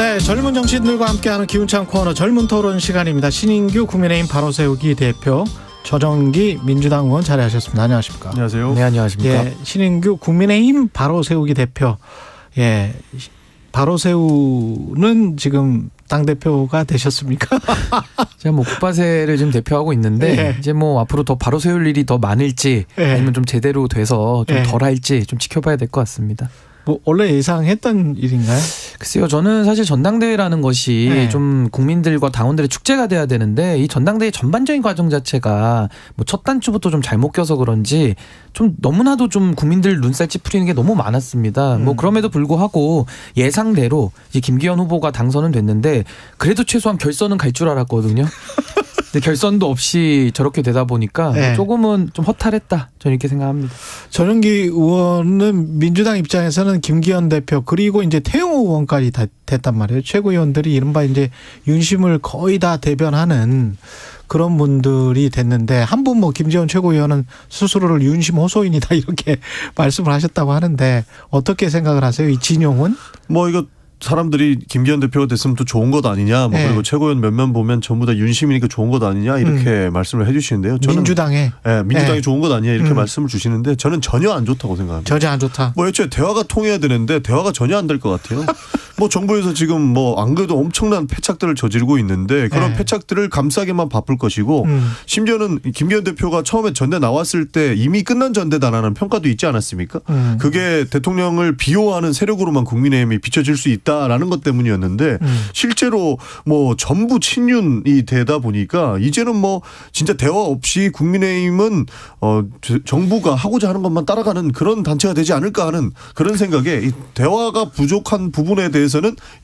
네, 젊은 정치인들과 함께하는 기운찬 코너 젊은 토론 시간입니다. 신인규 국민의힘 바로 세우기 대표, 조정기 민주당 의원 자리하셨습니다. 안녕하십니까? 안녕하세요. 네, 안녕하십니까? 예, 신인규 국민의힘 바로 세우기 대표. 예, 바로 세우는 지금 당 대표가 되셨습니까? 제가 뭐 국바세를 지금 대표하고 있는데 예. 이제 뭐 앞으로 더 바로 세울 일이 더 많을지 예. 아니면 좀 제대로 돼서 좀 예. 덜 할지 좀 지켜봐야 될 것 같습니다. 뭐 원래 예상했던 일인가요? 글쎄요, 저는 사실 전당대회라는 것이 네. 좀 국민들과 당원들의 축제가 돼야 되는데 이 전당대회 전반적인 과정 자체가 뭐 첫 단추부터 좀 잘못 껴서 그런지 좀 너무나도 좀 국민들 눈살 찌푸리는 게 너무 많았습니다. 뭐 그럼에도 불구하고 예상대로 이제 김기현 후보가 당선은 됐는데 그래도 최소한 결선은 갈 줄 알았거든요. 근데 결선도 없이 저렇게 되다 보니까 네. 조금은 좀 허탈했다. 저는 이렇게 생각합니다. 전용기 의원은 민주당 입장에서는 김기현 대표 그리고 이제 태영호 의원까지 다 됐단 말이에요. 최고위원들이 이른바 이제 윤심을 거의 다 대변하는 그런 분들이 됐는데 한 분 뭐 김재원 최고위원은 스스로를 윤심 호소인이다 이렇게 말씀을 하셨다고 하는데 어떻게 생각을 하세요? 이 진용은? 뭐 이거 사람들이 김기현 대표가 됐으면 또 좋은 것 아니냐. 뭐 네. 그리고 최고위원 몇몇 보면 전부 다 윤심이니까 좋은 것 아니냐 이렇게 말씀을 해주시는데요. 저는 민주당에 민주당이 네. 좋은 것 아니냐 이렇게 말씀을 주시는데 저는 전혀 안 좋다고 생각합니다. 전혀 안 좋다. 뭐 애초에 대화가 통해야 되는데 대화가 전혀 안 될 것 같아요. 뭐 정부에서 지금 뭐 안 그래도 엄청난 패착들을 저지르고 있는데 그런 네. 패착들을 감싸기만 바쁠 것이고 심지어는 김기현 대표가 처음에 전대 나왔을 때 이미 끝난 전대다라는 평가도 있지 않았습니까? 그게 대통령을 비호하는 세력으로만 국민의힘이 비춰질 수 있다라는 것 때문이었는데 실제로 뭐 전부 친윤이 되다 보니까 이제는 뭐 진짜 대화 없이 국민의힘은 정부가 하고자 하는 것만 따라가는 그런 단체가 되지 않을까 하는 그런 생각에 이 대화가 부족한 부분에 대해서는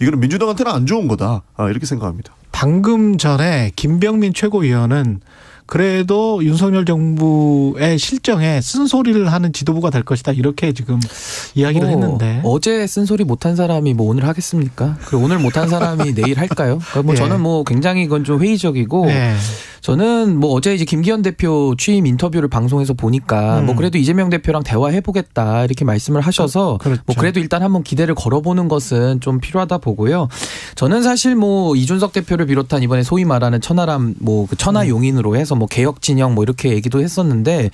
이거는 민주당한테는 안 좋은 거다 이렇게 생각합니다. 방금 전에 김병민 최고위원은 그래도 윤석열 정부의 실정에 쓴소리를 하는 지도부가 될 것이다 이렇게 지금 이야기를 했는데 어제 쓴소리 못한 사람이 뭐 오늘 하겠습니까? 그리고 오늘 못한 사람이 내일 할까요? 그러니까 뭐 예. 저는 뭐 굉장히 이건 좀 회의적이고 네. 저는 뭐 어제 이제 김기현 대표 취임 인터뷰를 방송에서 보니까 뭐 그래도 이재명 대표랑 대화해보겠다 이렇게 말씀을 하셔서 그렇죠. 뭐 그래도 일단 한번 기대를 걸어보는 것은 좀 필요하다 보고요. 저는 사실 뭐 이준석 대표를 비롯한 이번에 소위 말하는 천하람 뭐 그 천하용인으로 해서 뭐 개혁 진영 뭐 이렇게 얘기도 했었는데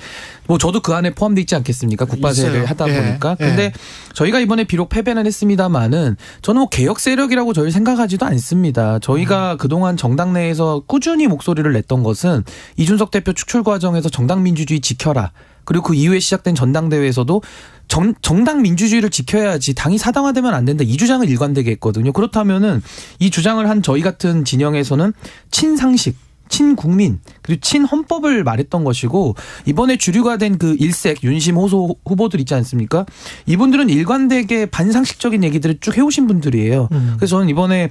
뭐 저도 그 안에 포함되어 있지 않겠습니까? 국바세를 있어요. 하다 예. 보니까. 예. 근데 저희가 이번에 비록 패배는 했습니다만은 저는 뭐 개혁 세력이라고 저희 생각하지도 않습니다. 저희가 그동안 정당 내에서 꾸준히 목소리를 냈던 것은 이준석 대표 축출 과정에서 정당 민주주의 지켜라. 그리고 그 이후에 시작된 전당대회에서도 정당 민주주의를 지켜야지 당이 사당화되면 안 된다. 이 주장을 일관되게 했거든요. 그렇다면은 이 주장을 한 저희 같은 진영에서는 친상식, 친국민 그리고 친헌법을 말했던 것이고 이번에 주류가 된 그 일색 윤심 호소 후보들 있지 않습니까? 이분들은 일관되게 반상식적인 얘기들을 쭉 해오신 분들이에요. 그래서 저는 이번에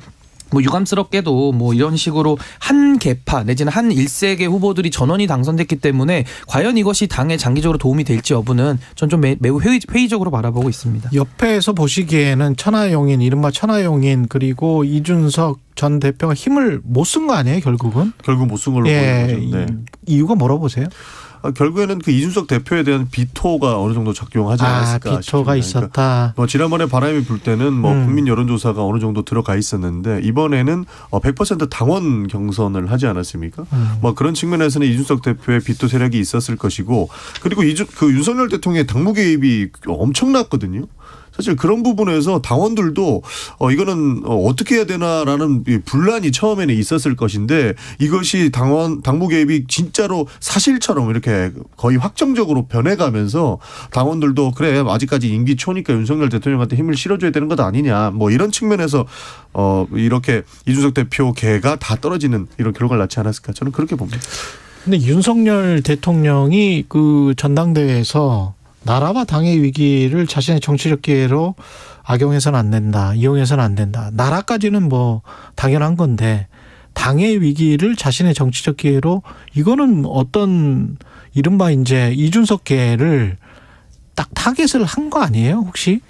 뭐 유감스럽게도 뭐 이런 식으로 한 계파 내지는 한 일색의 후보들이 전원이 당선됐기 때문에 과연 이것이 당에 장기적으로 도움이 될지 여부는 전 좀 매우 회의적으로 바라보고 있습니다. 옆에서 보시기에는 천하용인 이른바 천하용인 그리고 이준석 전 대표가 힘을 못 쓴 거 아니에요 결국은? 결국 못 쓴 걸로 보이는 거죠. 네. 이유가 뭐라고 보세요? 결국에는 그 이준석 대표에 대한 비토가 어느 정도 작용하지 않았을까 비토가 싶습니다. 있었다. 뭐 지난번에 바람이 불 때는 뭐 국민 여론조사가 어느 정도 들어가 있었는데 이번에는 100% 당원 경선을 하지 않았습니까? 뭐 그런 측면에서는 이준석 대표의 비토 세력이 있었을 것이고 그리고 그 윤석열 대통령의 당무 개입이 엄청났거든요. 사실 그런 부분에서 당원들도 이거는 어떻게 해야 되나라는 분란이 처음에는 있었을 것인데 이것이 당무 개입이 진짜로 사실처럼 이렇게 거의 확정적으로 변해가면서 당원들도 그래 아직까지 임기 초니까 윤석열 대통령한테 힘을 실어줘야 되는 것 아니냐 뭐 이런 측면에서 이렇게 이준석 대표 개가 다 떨어지는 이런 결과를 낳지 않았을까 저는 그렇게 봅니다. 근데 윤석열 대통령이 그 전당대회에서 나라와 당의 위기를 자신의 정치적 기회로 악용해서는 안 된다. 이용해서는 안 된다. 나라까지는 뭐 당연한 건데 당의 위기를 자신의 정치적 기회로 이거는 어떤 이른바 이제 이준석계를 딱 타겟을 한 거 아니에요, 혹시?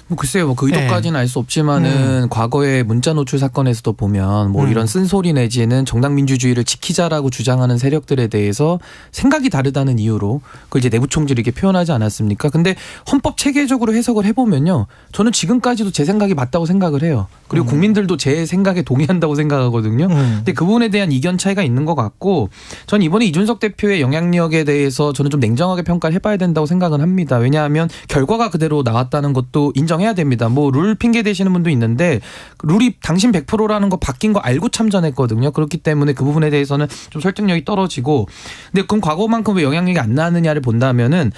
뭐 글쎄요, 뭐 그 의도까지는 알 수 없지만은 과거에 문자 노출 사건에서도 보면 뭐 이런 쓴소리 내지는 정당 민주주의를 지키자라고 주장하는 세력들에 대해서 생각이 다르다는 이유로 그 이제 내부 총질 이렇게 표현하지 않았습니까? 근데 헌법 체계적으로 해석을 해보면요, 저는 지금까지도 제 생각이 맞다고 생각을 해요. 그리고 국민들도 제 생각에 동의한다고 생각하거든요. 근데 그 부분에 대한 이견 차이가 있는 것 같고, 전 이번에 이준석 대표의 영향력에 대해서 저는 좀 냉정하게 평가를 해봐야 된다고 생각은 합니다. 왜냐하면 결과가 그대로 나왔다는 것도 인정해야 됩니다. 뭐 룰 핑계 대시는 분도 있는데 룰이 당신 100%라는 거 바뀐 거 알고 참전했거든요. 그렇기 때문에 그 부분에 대해서는 좀 설득력이 떨어지고, 근데 그럼 과거만큼 왜 영향력이 안 나느냐를 본다면은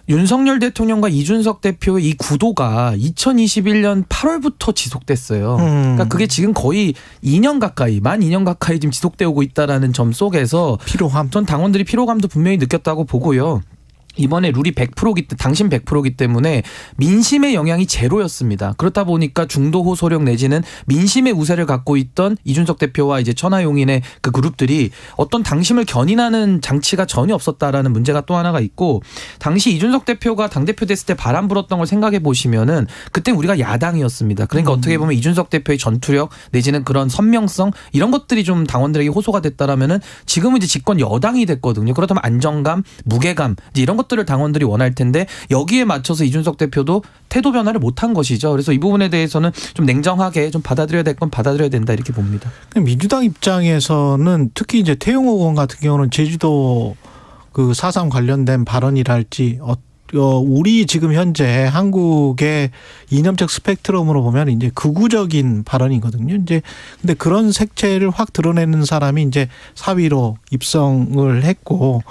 윤석열 대통령과 이준석 대표의 이 구도가 2021년 8월부터 지속됐어요. 그러니까 그게 지금 거의 2년 가까이, 만 2년 가까이 지금 지속되어 오고 있다라는 점 속에서 피로함. 전 당원들이 피로감도 분명히 느꼈다고 보고요. 이번에 룰이 100%기 당신 100%기 때문에 민심의 영향이 제로였습니다. 그렇다 보니까 중도 호소력 내지는 민심의 우세를 갖고 있던 이준석 대표와 이제 천하용인의 그 그룹들이 어떤 당심을 견인하는 장치가 전혀 없었다라는 문제가 또 하나가 있고, 당시 이준석 대표가 당대표 됐을 때 바람 불었던 걸 생각해 보시면은 그때 우리가 야당이었습니다. 그러니까 어떻게 보면 이준석 대표의 전투력 내지는 그런 선명성 이런 것들이 좀 당원들에게 호소가 됐다라면은 지금은 이제 집권 여당이 됐거든요. 그렇다면 안정감, 무게감 이제 이런 것들을 당원들이 원할 텐데 여기에 맞춰서 이준석 대표도 태도 변화를 못한 것이죠. 그래서 이 부분에 대해서는 좀 냉정하게 좀 받아들여야 될 건 받아들여야 된다 이렇게 봅니다. 민주당 입장에서는 특히 이제 태용호 의원 같은 경우는 제주도 그 4.3 관련된 발언이랄지 우리 지금 현재 한국의 이념적 스펙트럼으로 보면 이제 극우적인 발언이거든요. 이제 근데 그런 색채를 확 드러내는 사람이 이제 4위로 입성을 했고,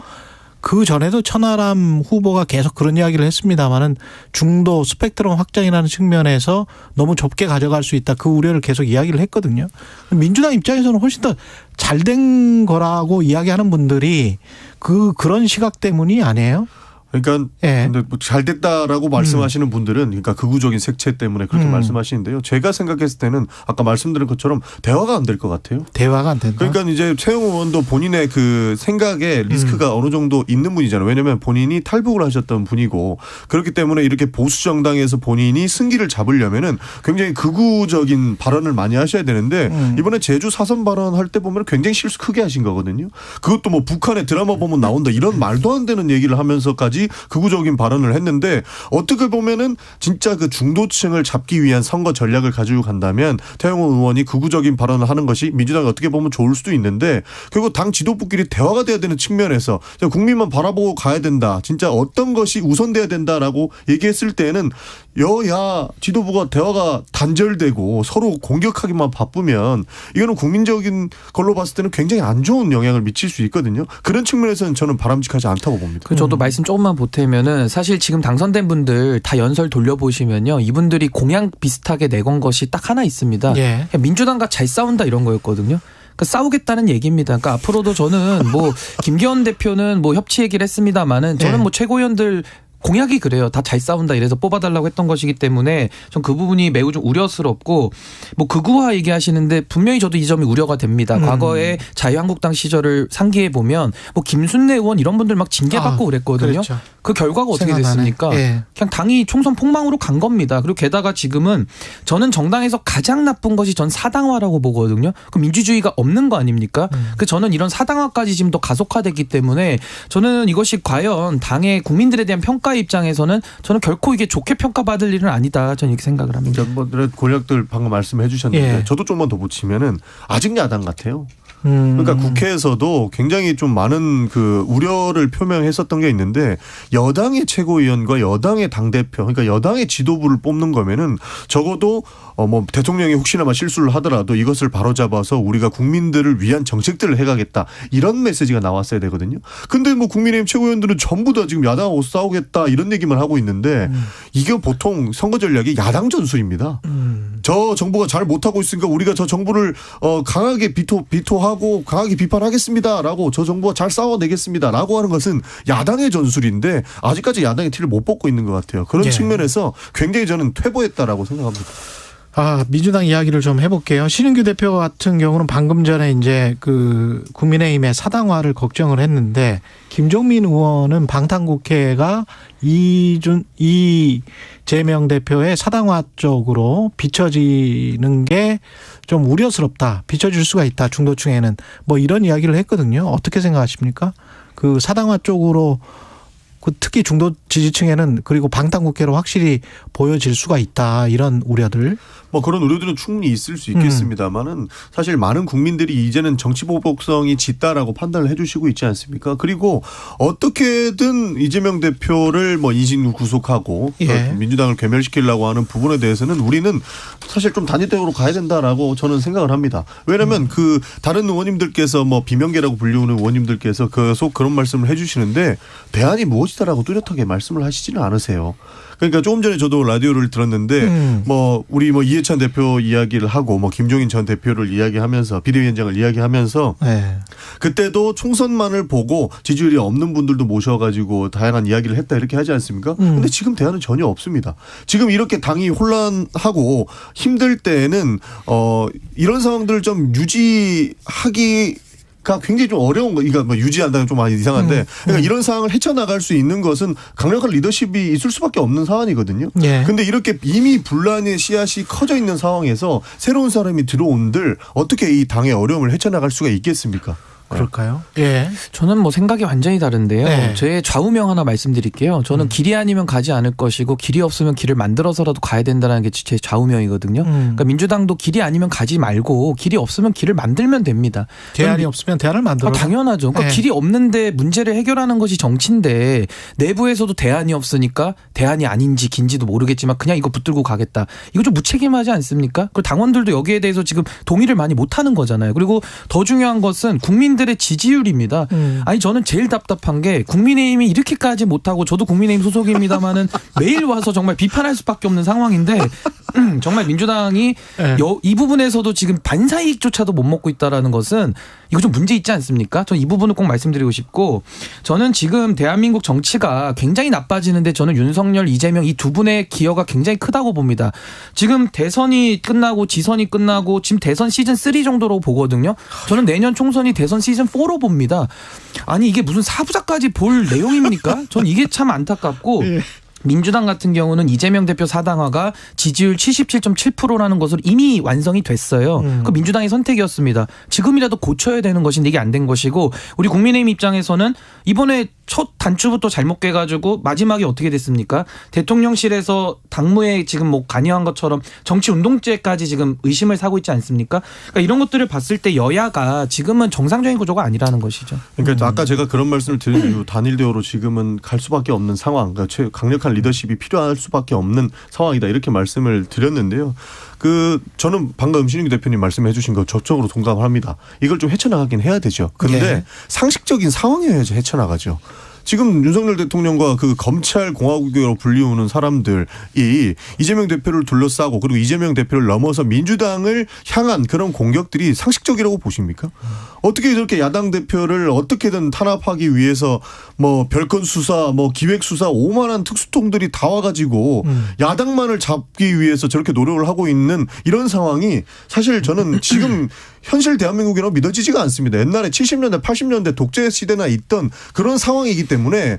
그 전에도 천하람 후보가 계속 그런 이야기를 했습니다만은 중도 스펙트럼 확장이라는 측면에서 너무 좁게 가져갈 수 있다, 그 우려를 계속 이야기를 했거든요. 민주당 입장에서는 훨씬 더 잘된 거라고 이야기하는 분들이 그런 시각 때문이 아니에요? 그러니까 예. 근데 뭐 잘 됐다라고 말씀하시는 분들은 그러니까 극우적인 색채 때문에 그렇게 말씀하시는데요. 제가 생각했을 때는 아까 말씀드린 것처럼 대화가 안 될 것 같아요. 대화가 안 된다. 그러니까 이제 최영호 의원도 본인의 그 생각에 리스크가 어느 정도 있는 분이잖아요. 왜냐하면 본인이 탈북을 하셨던 분이고, 그렇기 때문에 이렇게 보수 정당에서 본인이 승기를 잡으려면은 굉장히 극우적인 발언을 많이 하셔야 되는데 이번에 제주 4.3 발언할 때 보면 굉장히 실수 크게 하신 거거든요. 그것도 뭐 북한의 드라마 보면 나온다 이런 말도 안 되는 얘기를 하면서까지 극우적인 발언을 했는데, 어떻게 보면은 진짜 그 중도층을 잡기 위한 선거 전략을 가지고 간다면 태영호 의원이 극우적인 발언을 하는 것이 민주당이 어떻게 보면 좋을 수도 있는데, 결국 당 지도부끼리 대화가 돼야 되는 측면에서 국민만 바라보고 가야 된다, 진짜 어떤 것이 우선돼야 된다라고 얘기했을 때는 여야 지도부가 대화가 단절되고 서로 공격하기만 바쁘면 이거는 국민적인 걸로 봤을 때는 굉장히 안 좋은 영향을 미칠 수 있거든요. 그런 측면에서는 저는 바람직하지 않다고 봅니다. 저도 말씀 조금만 보태면은 사실 지금 당선된 분들 다 연설 돌려보시면요, 이분들이 공약 비슷하게 내건 것이 딱 하나 있습니다. 예. 민주당과 잘 싸운다 이런 거였거든요. 그러니까 싸우겠다는 얘기입니다. 그러니까 앞으로도 저는 뭐 김기현 대표는 뭐 협치 얘기를 했습니다만은 저는 뭐 최고위원들 공약이 그래요. 다 잘 싸운다 이래서 뽑아달라고 했던 것이기 때문에 전 그 부분이 매우 좀 우려스럽고, 뭐 극우화 얘기하시는데 분명히 저도 이 점이 우려가 됩니다. 과거에 자유한국당 시절을 상기해 보면 뭐 김순례 의원 이런 분들 막 징계받고 그랬거든요. 그렇죠. 그 결과가 어떻게 생각나네. 됐습니까? 예. 그냥 당이 총선 폭망으로 간 겁니다. 그리고 게다가 지금은 저는 정당에서 가장 나쁜 것이 전 사당화라고 보거든요. 그 민주주의가 없는 거 아닙니까? 그 저는 이런 사당화까지 지금 더 가속화됐기 때문에 저는 이것이 과연 당의 국민들에 대한 평가 입장에서는 저는 결코 이게 좋게 평가받을 일은 아니다, 저는 이렇게 생각을 합니다. 뭐 권력들 방금 말씀해 주셨는데 예. 저도 좀만 더 붙이면은 아직 야당 같아요. 그러니까 국회에서도 굉장히 좀 많은 그 우려를 표명했었던 게 있는데, 여당의 최고위원과 여당의 당대표, 그러니까 여당의 지도부를 뽑는 거면은 적어도 뭐 대통령이 혹시나마 실수를 하더라도 이것을 바로잡아서 우리가 국민들을 위한 정책들을 해가겠다 이런 메시지가 나왔어야 되거든요. 근데 뭐 국민의힘 최고위원들은 전부 다 지금 야당하고 싸우겠다 이런 얘기만 하고 있는데 이게 보통 선거 전략이 야당 전술입니다. 저 정부가 잘 못하고 있으니까 우리가 저 정부를 강하게 비토하고 강하게 비판하겠습니다라고, 저 정부가 잘 싸워내겠습니다라고 하는 것은 야당의 전술인데 아직까지 야당의 티를 못 뽑고 있는 것 같아요. 그런 예. 측면에서 굉장히 저는 퇴보했다라고 생각합니다. 민주당 이야기를 좀 해볼게요. 신인규 대표 같은 경우는 방금 전에 이제 그 국민의힘의 사당화를 걱정을 했는데 김종민 의원은 방탄국회가 이재명 대표의 사당화 쪽으로 비춰지는 게 좀 우려스럽다. 비춰질 수가 있다. 중도층에는. 뭐 이런 이야기를 했거든요. 어떻게 생각하십니까? 그 사당화 쪽으로 특히 중도 지지층에는 그리고 방탄국회로 확실히 보여질 수가 있다. 이런 우려들. 뭐 그런 우려들은 충분히 있을 수 있겠습니다만은 사실 많은 국민들이 이제는 정치 보복성이 짙다라고 판단을 해주시고 있지 않습니까? 그리고 어떻게든 이재명 대표를 뭐 인신 구속하고 민주당을 괴멸시키려고 하는 부분에 대해서는 우리는 사실 좀 단일대우로 가야 된다라고 저는 생각을 합니다. 왜냐하면 그 다른 의원님들께서 뭐 비명계라고 불리우는 의원님들께서 계속 그런 말씀을 해주시는데 대안이 무엇이다라고 뚜렷하게 말씀을 하시지는 않으세요. 그러니까 조금 전에 저도 라디오를 들었는데 뭐 우리 뭐 이해찬 대표 이야기를 하고 뭐 김종인 전 대표를 이야기하면서 비대위원장을 이야기하면서 그때도 총선만을 보고 지지율이 없는 분들도 모셔가지고 다양한 이야기를 했다 이렇게 하지 않습니까? 근데 지금 대안은 전혀 없습니다. 지금 이렇게 당이 혼란하고 힘들 때에는 이런 상황들을 좀 유지하기 가 굉장히 좀 어려운 거, 이거 뭐 유지한다는 좀 많이 이상한데, 그러니까 이런 상황을 헤쳐나갈 수 있는 것은 강력한 리더십이 있을 수밖에 없는 상황이거든요. 근데 이렇게 이미 분란의 씨앗이 커져 있는 상황에서 새로운 사람이 들어온들 어떻게 이 당의 어려움을 헤쳐나갈 수가 있겠습니까? 그럴까요? 예. 저는 뭐 생각이 완전히 다른데요. 네. 제 좌우명 하나 말씀드릴게요. 저는 길이 아니면 가지 않을 것이고 길이 없으면 길을 만들어서라도 가야 된다는 게 제 좌우명이거든요. 그러니까 민주당도 길이 아니면 가지 말고 길이 없으면 길을 만들면 됩니다. 대안이 없으면 대안을 만들어. 당연하죠. 그러니까 길이 없는데 문제를 해결하는 것이 정치인데 내부에서도 대안이 없으니까 대안이 아닌지 긴지도 모르겠지만 그냥 이거 붙들고 가겠다. 이거 좀 무책임하지 않습니까? 그리고 당원들도 여기에 대해서 지금 동의를 많이 못하는 거잖아요. 그리고 더 중요한 것은 국민들의 지지율입니다. 아니 저는 제일 답답한 게 국민의힘이 이렇게까지 못하고 저도 국민의힘 소속입니다마는 매일 와서 정말 비판할 수밖에 없는 상황인데 정말 민주당이 이 부분에서도 지금 반사이익조차도 못 먹고 있다라는 것은 이거 좀 문제 있지 않습니까? 저 이 부분을 꼭 말씀드리고 싶고 저는 지금 대한민국 정치가 굉장히 나빠지는데 저는 윤석열, 이재명 이 두 분의 기여가 굉장히 크다고 봅니다. 지금 대선이 끝나고 지선이 끝나고 지금 대선 시즌 3 정도로 보거든요. 저는 내년 총선이 대선 시즌 4로 봅니다. 아니 이게 무슨 4부작까지 볼 내용입니까? 전 이게 참 안타깝고 민주당 같은 경우는 이재명 대표 사당화가 지지율 77.7%라는 것으로 이미 완성이 됐어요. 그 민주당의 선택이었습니다. 지금이라도 고쳐야 되는 것인데 이게 안 된 것이고 우리 국민의힘 입장에서는 이번에 첫 단추부터 잘못 깨가지고 마지막에 어떻게 됐습니까? 대통령실에서 당무에 지금 뭐 관여한 것처럼 정치운동죄까지 지금 의심을 사고 있지 않습니까? 그러니까 이런 것들을 봤을 때 여야가 지금은 정상적인 구조가 아니라는 것이죠. 그러니까 아까 제가 그런 말씀을 드린 이유 단일 대우로 지금은 갈 수밖에 없는 상황, 그러니까 강력한 리더십이 필요할 수밖에 없는 상황이다 이렇게 말씀을 드렸는데요. 저는 방금 신인규 대표님 말씀해 주신 거 저쪽으로 동감을 합니다. 이걸 좀 헤쳐나가긴 해야 되죠. 그런데 상식적인 상황이어야지 헤쳐나가죠. 지금 윤석열 대통령과 그 검찰 공화국으로 불리우는 사람들이 이재명 대표를 둘러싸고 그리고 이재명 대표를 넘어서 민주당을 향한 그런 공격들이 상식적이라고 보십니까? 어떻게 저렇게 야당 대표를 어떻게든 탄압하기 위해서 뭐 별건 수사, 뭐 기획 수사 오만한 특수통들이 다 와가지고 야당만을 잡기 위해서 저렇게 노력을 하고 있는 이런 상황이 사실 저는 지금 현실 대한민국이라고 믿어지지가 않습니다. 옛날에 70년대, 80년대 독재 시대나 있던 그런 상황이기 때문에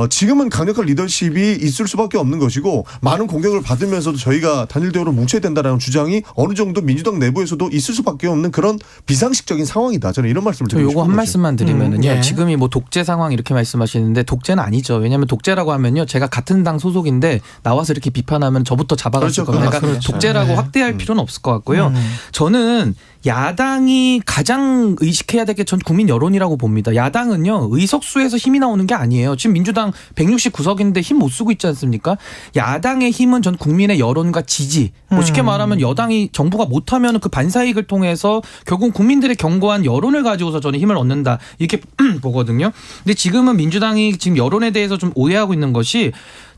지금은 강력한 리더십이 있을 수밖에 없는 것이고 많은 공격을 받으면서도 저희가 단일 대우로 뭉쳐야 된다는 주장이 어느 정도 민주당 내부에서도 있을 수밖에 없는 그런 비상식적인 상황이다. 저는 이런 말씀을 드리고 싶은 요거 한 거죠. 말씀만 드리면은요. 지금이 뭐 독재 상황 이렇게 말씀하시는데 독재는 아니죠. 왜냐하면 독재라고 하면요. 제가 같은 당 소속인데 나와서 이렇게 비판하면 저부터 잡아갔을 겁니다. 그러니까 독재라고 확대할 필요는 없을 것 같고요. 저는 야당이 가장 의식해야 될 게 전 국민 여론이라고 봅니다. 야당은요. 의석수에서 힘이 나오는 게 아니에요. 지금 민주당 169석인데 힘 못 쓰고 있지 않습니까? 야당의 힘은 전 국민의 여론과 지지. 뭐 쉽게 말하면 여당이 정부가 못하면 그 반사이익을 통해서 결국 국민들의 견고한 여론을 가지고서 저는 힘을 얻는다. 이렇게 보거든요. 근데 지금은 민주당이 지금 여론에 대해서 좀 오해하고 있는 것이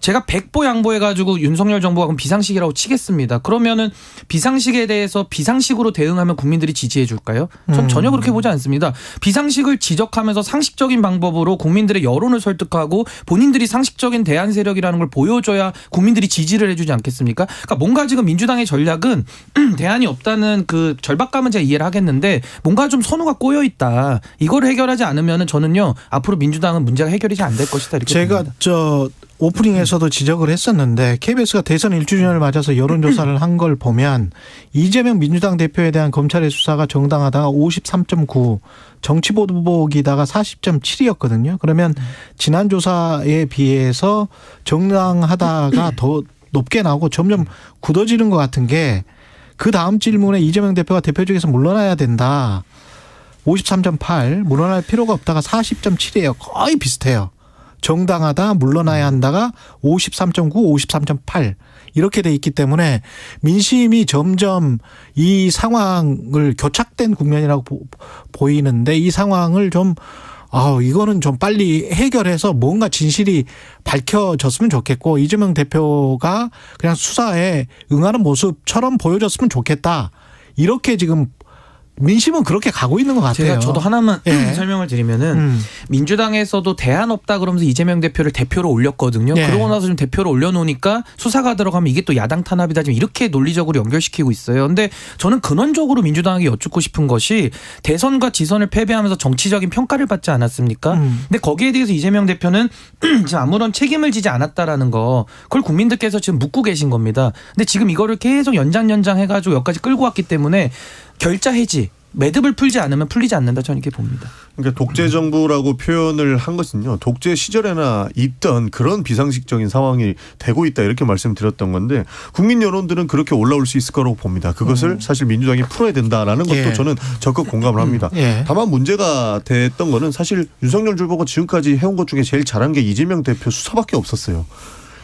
제가 백보 양보해가지고 윤석열 정부가 그럼 비상식이라고 치겠습니다. 그러면은 비상식에 대해서 비상식으로 대응하면 국민들이 지지해 줄까요? 전 전혀 그렇게 보지 않습니다. 비상식을 지적하면서 상식적인 방법으로 국민들의 여론을 설득하고 본인들이 상식적인 대안 세력이라는 걸 보여줘야 국민들이 지지를 해주지 않겠습니까? 그러니까 뭔가 지금 민주당의 전략은 대안이 없다는 그 절박감은 제가 이해를 하겠는데 뭔가 좀 선호가 꼬여 있다. 이걸 해결하지 않으면은 저는요 앞으로 민주당은 문제가 해결이 잘 안 될 것이다 이렇게 제가 봅니다. 오프닝에서도 지적을 했었는데 KBS가 대선 1주년을 맞아서 여론조사를 한 걸 보면 이재명 민주당 대표에 대한 검찰의 수사가 정당하다가 53.9, 정치보복이다가 40.7이었거든요. 그러면 지난 조사에 비해서 정당하다가 더 높게 나오고 점점 굳어지는 것 같은 게 그 다음 질문에 이재명 대표가 대표직에서 물러나야 된다. 53.8, 물러날 필요가 없다가 40.7이에요. 거의 비슷해요. 정당하다, 물러나야 한다가 53.9, 53.8 이렇게 돼 있기 때문에 민심이 점점 이 상황을 교착된 국면이라고 보이는데 이 상황을 좀 이거는 좀 빨리 해결해서 뭔가 진실이 밝혀졌으면 좋겠고 이재명 대표가 그냥 수사에 응하는 모습처럼 보여줬으면 좋겠다. 이렇게 지금 민심은 그렇게 가고 있는 것 같아요. 저도 하나만 설명을 드리면은 민주당에서도 대안 없다 그러면서 이재명 대표를 대표로 올렸거든요. 그러고 나서 좀 대표로 올려놓으니까 수사가 들어가면 이게 또 야당 탄압이다 지금 이렇게 논리적으로 연결시키고 있어요. 근데 저는 근원적으로 민주당에게 여쭙고 싶은 것이 대선과 지선을 패배하면서 정치적인 평가를 받지 않았습니까? 근데 거기에 대해서 이재명 대표는 지금 아무런 책임을 지지 않았다라는 거 그걸 국민들께서 지금 묻고 계신 겁니다. 근데 지금 이거를 계속 연장 해가지고 여기까지 끌고 왔기 때문에 결자 해지, 매듭을 풀지 않으면 풀리지 않는다 저는 이렇게 봅니다. 그러니까 독재 정부라고 표현을 한 것은요. 독재 시절에나 있던 그런 비상식적인 상황이 되고 있다 이렇게 말씀드렸던 건데 국민 여론들은 그렇게 올라올 수 있을 거라고 봅니다. 그것을 사실 민주당이 풀어야 된다라는 것도 저는 적극 공감을 합니다. 다만 문제가 됐던 거는 사실 윤석열 정부가 지금까지 해온 것 중에 제일 잘한 게 이재명 대표 수사밖에 없었어요.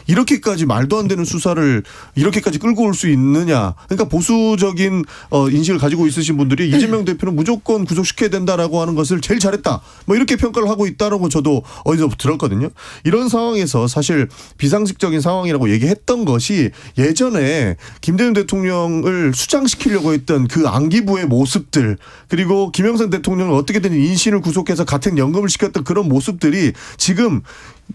이렇게까지 말도 안 되는 수사를 이렇게까지 끌고 올 수 있느냐. 그러니까 보수적인 인식을 가지고 있으신 분들이 이재명 대표는 무조건 구속시켜야 된다라고 하는 것을 제일 잘했다. 뭐 이렇게 평가를 하고 있다는 거 저도 어디서 들었거든요. 이런 상황에서 사실 비상식적인 상황이라고 얘기했던 것이 예전에 김대중 대통령을 수장시키려고 했던 그 안기부의 모습들 그리고 김영삼 대통령을 어떻게든 인신을 구속해서 같은 연금을 시켰던 그런 모습들이 지금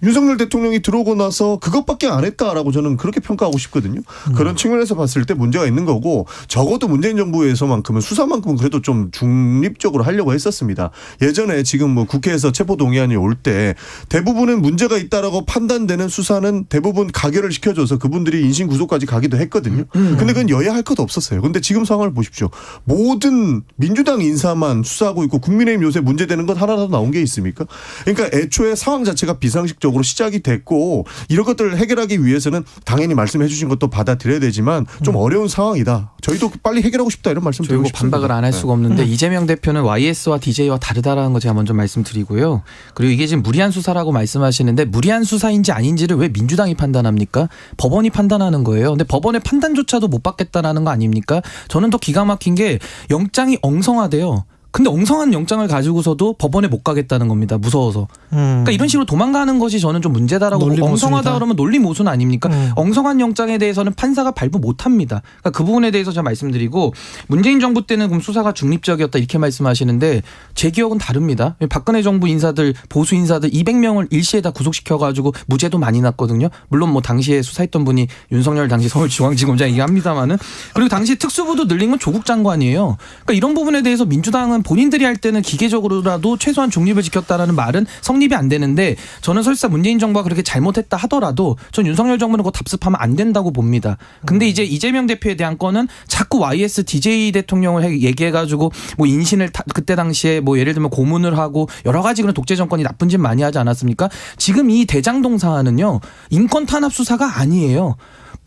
윤석열 대통령이 들어오고 나서 그것밖에 안 했다라고 저는 그렇게 평가하고 싶거든요. 그런 측면에서 봤을 때 문제가 있는 거고 적어도 문재인 정부에서만큼은 수사만큼은 그래도 좀 중립적으로 하려고 했었습니다. 예전에 지금 뭐 국회에서 체포동의안이 올 때 대부분은 문제가 있다라고 판단되는 수사는 대부분 가결을 시켜줘서 그분들이 인신구속까지 가기도 했거든요. 근데 그건 여야 할 것 없었어요. 근데 지금 상황을 보십시오. 모든 민주당 인사만 수사하고 있고 국민의힘 요새 문제되는 것 하나라도 나온 게 있습니까? 그러니까 애초에 상황 자체가 비상식적으로 시작이 됐고 이런 것들을 해결하기 위해서는 당연히 말씀해 주신 것도 받아들여야 되지만 좀 어려운 상황이다. 저희도 빨리 해결하고 싶다 이런 말씀 드리고 싶습니다. 반박을 안 할 수가 없는데 이재명 대표는 YS와 DJ와 다르다라는 거 제가 먼저 말씀드리고요. 그리고 이게 지금 무리한 수사라고 말씀하시는데 무리한 수사인지 아닌지를 왜 민주당이 판단합니까? 법원이 판단하는 거예요. 근데 법원의 판단조차도 못 받겠다라는 거 아닙니까? 저는 더 기가 막힌 게 영장이 엉성하대요. 근데 엉성한 영장을 가지고서도 법원에 못 가겠다는 겁니다. 무서워서. 그러니까 이런 식으로 도망가는 것이 저는 좀 문제다라고 보고 엉성하다 그러면 논리 모순 아닙니까? 엉성한 영장에 대해서는 판사가 발부 못합니다. 그러니까 그 부분에 대해서 제가 말씀드리고 문재인 정부 때는 그럼 수사가 중립적이었다 이렇게 말씀하시는데 제 기억은 다릅니다. 박근혜 정부 인사들 보수 인사들 200명을 일시에 다 구속시켜가지고 무죄도 많이 났거든요. 물론 뭐 당시에 수사했던 분이 윤석열 당시 서울중앙지검장이긴 합니다만은 그리고 당시 특수부도 늘린 건 조국 장관이에요. 그러니까 이런 부분에 대해서 민주당은 본인들이 할 때는 기계적으로라도 최소한 중립을 지켰다라는 말은 성립이 안 되는데 저는 설사 문재인 정부가 그렇게 잘못했다 하더라도 전 윤석열 정부는 그거 답습하면 안 된다고 봅니다. 근데 이제 이재명 대표에 대한 건은 자꾸 YS DJ 대통령을 얘기해가지고 뭐 인신을 그때 당시에 뭐 예를 들면 고문을 하고 여러 가지 그런 독재 정권이 나쁜 짓 많이 하지 않았습니까? 지금 이 대장동 사안은요 인권 탄압 수사가 아니에요.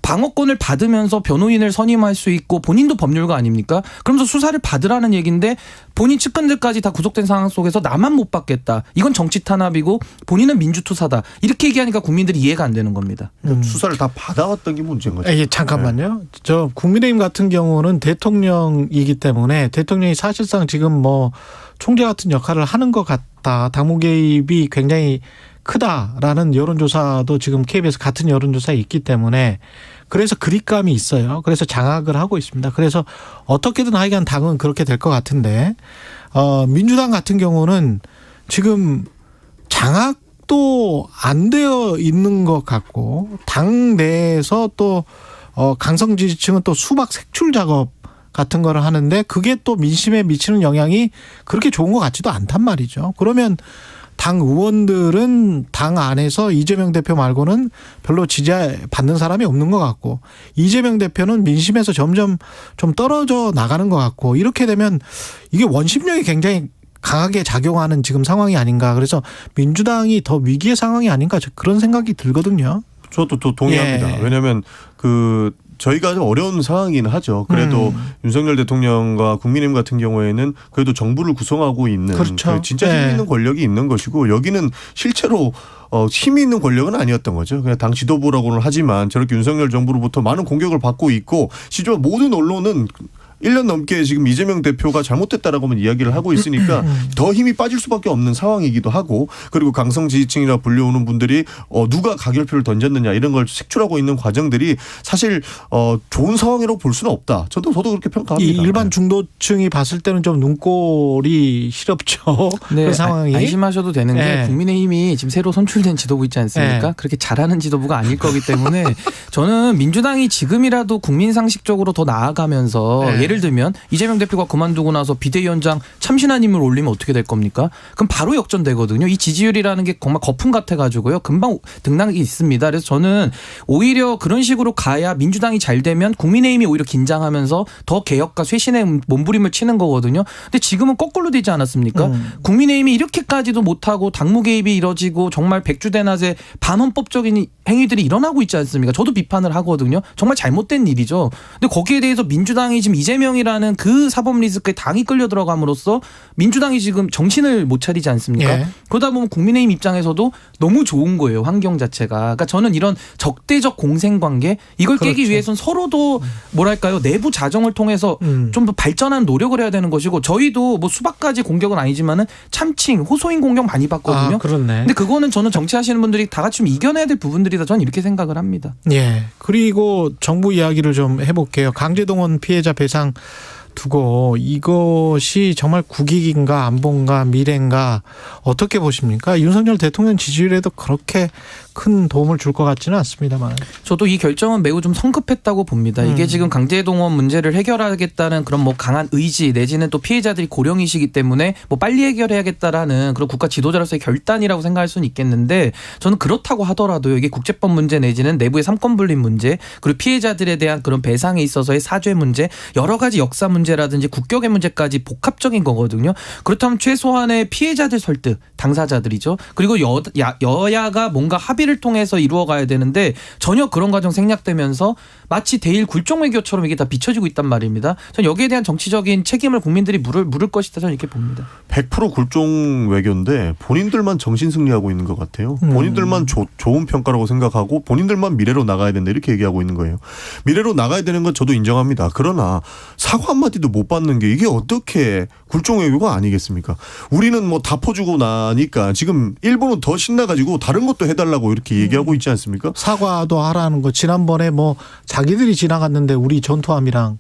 방어권을 받으면서 변호인을 선임할 수 있고 본인도 법률가 아닙니까? 그러면서 수사를 받으라는 얘기인데 본인 측근들까지 다 구속된 상황 속에서 나만 못 받겠다. 이건 정치 탄압이고 본인은 민주투사다. 이렇게 얘기하니까 국민들이 이해가 안 되는 겁니다. 수사를 다 받아왔던 게 문제인 거죠. 잠깐만요. 네. 저 국민의힘 같은 경우는 대통령이기 때문에 대통령이 사실상 지금 뭐 총재 같은 역할을 하는 것 같다. 당무 개입이 굉장히 크다라는 여론조사도 지금 KBS 같은 여론조사에 있기 때문에 그래서 그립감이 있어요. 그래서 장악을 하고 있습니다. 그래서 어떻게든 하여간 당은 그렇게 될 것 같은데 민주당 같은 경우는 지금 장악도 안 되어 있는 것 같고 당 내에서 또 강성 지지층은 또 수박 색출 작업 같은 거를 하는데 그게 또 민심에 미치는 영향이 그렇게 좋은 것 같지도 않단 말이죠. 그러면 당 의원들은 당 안에서 이재명 대표 말고는 별로 지지받는 사람이 없는 것 같고 이재명 대표는 민심에서 점점 좀 떨어져 나가는 것 같고 이렇게 되면 이게 원심력이 굉장히 강하게 작용하는 지금 상황이 아닌가. 그래서 민주당이 더 위기의 상황이 아닌가 그런 생각이 들거든요. 저도 또 동의합니다. 예. 왜냐하면 저희가 좀 어려운 상황이긴 하죠. 그래도 윤석열 대통령과 국민의힘 같은 경우에는 그래도 정부를 구성하고 있는 그렇죠. 그 진짜 힘 있는 권력이 있는 것이고 여기는 실제로 힘이 있는 권력은 아니었던 거죠. 그냥 당 지도부라고는 하지만 저렇게 윤석열 정부로부터 많은 공격을 받고 있고 실제로 모든 언론은 1년 넘게 지금 이재명 대표가 잘못됐다라고만 이야기를 하고 있으니까 더 힘이 빠질 수밖에 없는 상황이기도 하고 그리고 강성 지지층이라 불려오는 분들이 누가 가결표를 던졌느냐 이런 걸 색출하고 있는 과정들이 사실 좋은 상황이라고 볼 수는 없다. 저도 그렇게 평가합니다. 일반 중도층이 봤을 때는 좀 눈꼴이 시렵죠. 네, 그 상황이. 안심하셔도 되는 게 네. 국민의힘이 지금 새로 선출된 지도부 있지 않습니까? 네. 그렇게 잘하는 지도부가 아닐 거기 때문에 저는 민주당이 지금이라도 국민 상식적으로 더 나아가면서 네. 예를 들면 이재명 대표가 그만두고 나서 비대위원장 참신한임을 올리면 어떻게 될 겁니까? 그럼 바로 역전되거든요. 이 지지율이라는 게 정말 거품 같아가지고요. 금방 등락이 있습니다. 그래서 저는 오히려 그런 식으로 가야 민주당이 잘 되면 국민의힘이 오히려 긴장하면서 더 개혁과 쇄신의 몸부림을 치는 거거든요. 근데 지금은 거꾸로 되지 않았습니까? 국민의힘이 이렇게까지도 못하고 당무 개입이 이뤄지고 정말 백주대낮에 반헌법적인 행위들이 일어나고 있지 않습니까? 저도 비판을 하거든요. 정말 잘못된 일이죠. 근데 거기에 대해서 민주당이 지금 이재명이라는 그 사법 리스크에 당이 끌려 들어감으로써 민주당이 지금 정신을 못 차리지 않습니까? 예. 그러다 보면 국민의힘 입장에서도 너무 좋은 거예요. 환경 자체가. 그러니까 저는 이런 적대적 공생관계 이걸 깨기 그렇죠. 위해서는 서로도 뭐랄까요. 내부 자정을 통해서 좀 더 발전하는 노력을 해야 되는 것이고 저희도 뭐 수박까지 공격은 아니지만은 참칭 호소인 공격 많이 받거든요. 아, 그렇네. 근데 그거는 저는 정치하시는 분들이 다 같이 좀 이겨내야 될 부분들이다. 저는 이렇게 생각을 합니다. 예. 그리고 정부 이야기를 좀 해볼게요. 강제동원 피해자 배상 두고 이것이 정말 국익인가 안보인가 미래인가 어떻게 보십니까? 윤석열 대통령 지지율에도 그렇게 큰 도움을 줄 것 같지는 않습니다만. 저도 이 결정은 매우 좀 성급했다고 봅니다. 이게 지금 강제동원 문제를 해결하겠다는 그런 뭐 강한 의지 내지는 또 피해자들이 고령이시기 때문에 뭐 빨리 해결해야겠다라는 그런 국가 지도자로서의 결단이라고 생각할 수는 있겠는데 저는 그렇다고 하더라도요. 이게 국제법 문제 내지는 내부의 삼권 분립 문제 그리고 피해자들에 대한 그런 배상에 있어서의 사죄 문제 여러 가지 역사 문제라든지 국격의 문제까지 복합적인 거거든요. 그렇다면 최소한의 피해자들 설득 당사자들이죠. 그리고 여야가 뭔가 합의를 통해서 이루어가야 되는데 전혀 그런 과정 생략되면서 마치 대일 굴종 외교처럼 이게 다 비춰지고 있단 말입니다. 전 여기에 대한 정치적인 책임을 국민들이 물을 것이다 저는 이렇게 봅니다. 100% 굴종 외교인데 본인들만 정신 승리하고 있는 것 같아요. 본인들만 좋은 평가라고 생각하고 본인들만 미래로 나가야 된다 이렇게 얘기하고 있는 거예요. 미래로 나가야 되는 건 저도 인정합니다. 그러나 사과 한마디도 못 받는 게 이게 어떻게 굴종 외교가 아니겠습니까? 우리는 뭐 다 퍼주고 나니까 지금 일본은 더 신나가지고 다른 것도 해달라고 이렇게 얘기하고 있지 않습니까? 사과도 하라는 거. 지난번에 뭐 자기들이 지나갔는데 우리 전투함이랑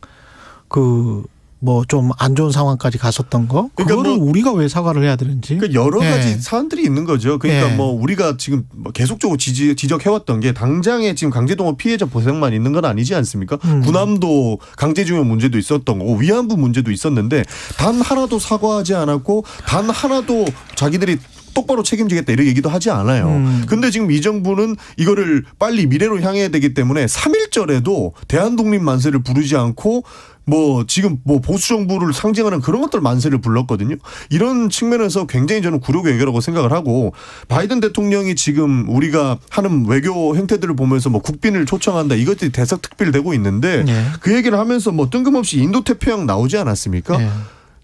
그 뭐 좀 안 좋은 상황까지 갔었던 거. 그러니까 그거를 뭐 우리가 왜 사과를 해야 되는지. 그러니까 여러 가지 예. 사안들이 있는 거죠. 그러니까 예. 뭐 우리가 지금 계속적으로 지적해왔던 게 당장에 지금 강제동원 피해자 보상만 있는 건 아니지 않습니까? 군함도 강제징용 문제도 있었던 거고 위안부 문제도 있었는데 단 하나도 사과하지 않았고 단 하나도 자기들이 똑바로 책임지겠다 이런 얘기도 하지 않아요. 근데 지금 이 정부는 이거를 빨리 미래로 향해야 되기 때문에 3.1절에도 대한독립 만세를 부르지 않고 뭐 지금 뭐 보수 정부를 상징하는 그런 것들 만세를 불렀거든요. 이런 측면에서 굉장히 저는 굴욕 외교라고 생각을 하고 바이든 대통령이 지금 우리가 하는 외교 행태들을 보면서 뭐 국빈을 초청한다 이것들이 대석특필되고 있는데 예. 그 얘기를 하면서 뭐 뜬금없이 인도태평양 나오지 않았습니까? 예.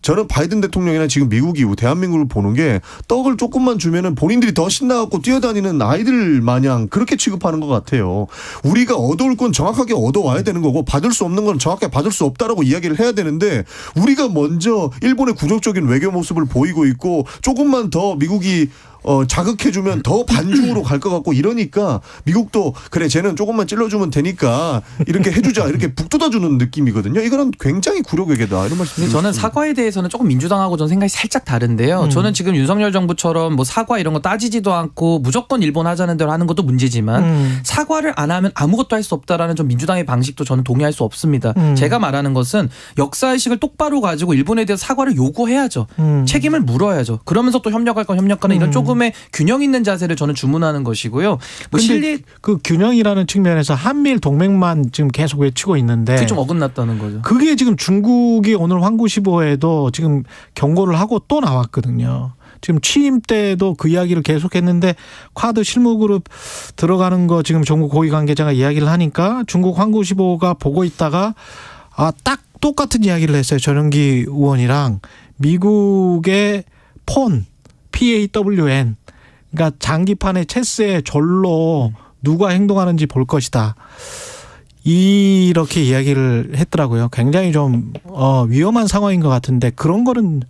저는 바이든 대통령이나 지금 미국이 대한민국을 보는 게 떡을 조금만 주면은 본인들이 더 신나갖고 뛰어다니는 아이들 마냥 그렇게 취급하는 것 같아요. 우리가 얻어올 건 정확하게 얻어와야 되는 거고 받을 수 없는 건 정확하게 받을 수 없다라고 이야기를 해야 되는데 우리가 먼저 일본의 구적적인 외교 모습을 보이고 있고 조금만 더 미국이 자극해주면 더 반중으로 갈 것 같고 이러니까 미국도 그래 쟤는 조금만 찔러주면 되니까 이렇게 해주자 이렇게 북돋아주는 느낌이거든요. 이거는 굉장히 굴욕외교다 이런 말씀. 저는 사과에 대해서는 조금 민주당하고 전 생각이 살짝 다른데요. 저는 지금 윤석열 정부처럼 뭐 사과 이런 거 따지지도 않고 무조건 일본 하자는 대로 하는 것도 문제지만 사과를 안 하면 아무것도 할 수 없다라는 좀 민주당의 방식도 저는 동의할 수 없습니다. 제가 말하는 것은 역사의식을 똑바로 가지고 일본에 대해서 사과를 요구해야죠. 책임을 물어야죠. 그러면서 또 협력할 건 협력하는 이런 조금의 균형 있는 자세를 저는 주문하는 것이고요. 뭐 실리 그 균형이라는 측면에서 한미일 동맹만 지금 계속 외치고 있는데 그게 좀 어긋났다는 거죠. 그게 지금 중국이 오늘 황구시보에도 지금 경고를 하고 또 나왔거든요. 지금 취임 때도 그 이야기를 계속했는데 쿼드 실무그룹 들어가는 거 지금 정부 고위 관계자가 이야기를 하니까 중국 황구시보가 보고 있다가 딱 똑같은 이야기를 했어요. 전용기 의원이랑 미국의 폰 PAWN 그러니까 장기판의 체스의 절로 누가 행동하는지 볼 것이다. 이렇게 이야기를 했더라고요. 굉장히 좀 위험한 상황인 것 같은데 그런 거는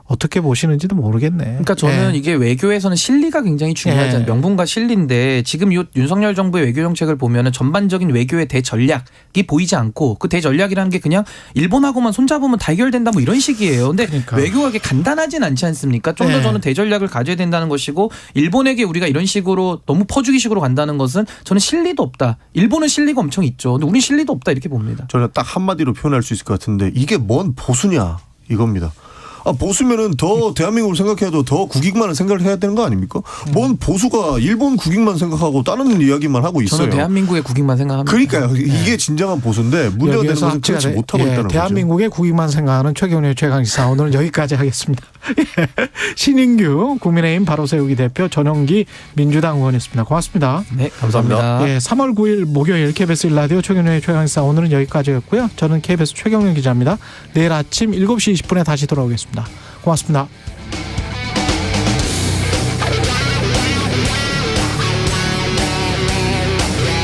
어떻게 보시는지도 모르겠네. 그러니까 저는 이게 외교에서는 실리가 굉장히 중요하잖아요. 명분과 실리인데 지금 이 윤석열 정부의 외교 정책을 보면은 전반적인 외교의 대전략이 보이지 않고 그 대전략이라는 게 그냥 일본하고만 손잡으면 다 해결된다 뭐 이런 식이에요. 근데 그러니까. 외교가 그렇게 간단하진 않지 않습니까? 좀 더 저는 대전략을 가져야 된다는 것이고 일본에게 우리가 이런 식으로 너무 퍼주기식으로 간다는 것은 저는 실리도 없다. 일본은 실리가 엄청 있죠. 근데 우린 실리도 없다 이렇게 봅니다. 저는 딱 한마디로 표현할 수 있을 것 같은데 이게 뭔 보수냐 이겁니다. 보수면은 더 대한민국을 생각해도 더 국익만을 생각을 해야 되는 거 아닙니까? 뭔 보수가 일본 국익만 생각하고 다른 이야기만 하고 있어요. 저는 대한민국의 국익만 생각합니다. 그러니까요. 이게 진정한 보수인데 문제가 되는 것은 그렇지 못하고 있다는 거죠. 대한민국의 국익만 생각하는 최경련의 최강시사 오늘은 여기까지 하겠습니다. 신인규 국민의힘 바로세우기 대표 전용기 민주당 의원이었습니다. 고맙습니다. 네, 감사합니다. 3월 9일 목요일 KBS 1라디오 최경련의 최강시사 오늘은 여기까지였고요. 저는 KBS 최경련 기자입니다. 내일 아침 7시 20분에 다시 돌아오겠습니다. 고맙습니다.